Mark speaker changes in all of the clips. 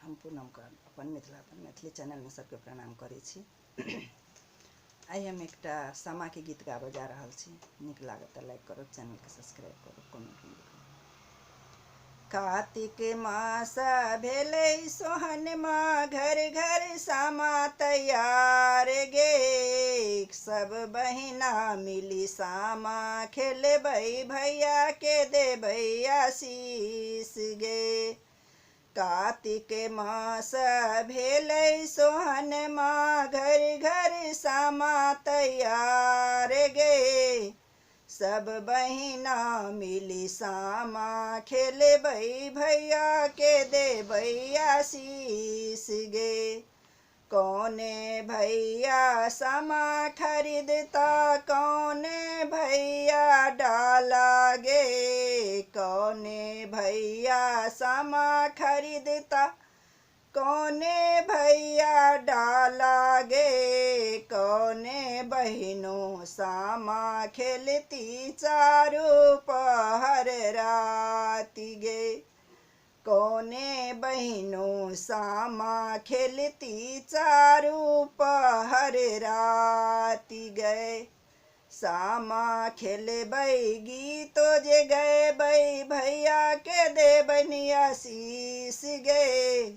Speaker 1: हम पूनम का अपन मिथिलापन मैथिली चैनल में सबके प्रणाम करै छी। आई हम एकटा सामा के गीत गाबऽ जा रहल छी। नीक लागत तऽ लाइक करू, चैनल के सब्सक्राइब करू, कमेंट में लिखू। कार्तिक मास भेलै सोहनमा, घर घर सामा तैयार गे। सब बहिना मिली सामा खेलबै, भैया के देबै आशीष गे। कार्तिक मास भेलै सोहनमा, घर घर सामा तैयार गे। सब बहिना मिली सामा खेलबै, भैया के देबै आशीष गे। कौने भैया सामा खरीदता, कौने भैया डाला गे। कौने भैया सामा खरीदता, कौने भैया डाला गे। कौने बहिनों सामा खेलती, चारू पहर राति गे। कौने बहिनों सामा खेलती, चारू पहर राति गए। सामा खेलबै गीतो जे गैबै, भैया के देबै आशीष गे।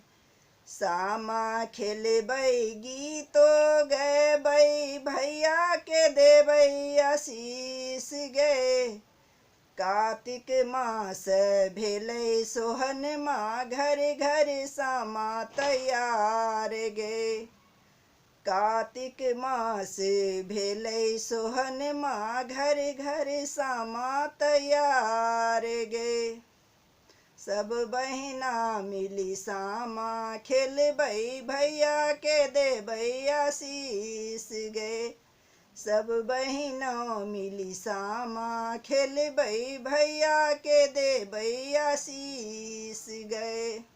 Speaker 1: सामा खेलबै गीतो गैबै, भैया के देबै आशीष गे। कार्तिक मास भेलै सोहनमा, घर घर सामा तैयार गे। कार्तिक मास भेलै सोहनमा, घर घर सामा तैयार गे। सब बहिना मिली सामा खेलबै, भैया के देबै आशीष गे। सब बहिना मिली सामा खेलबै, भैया के देबै आशीष गे।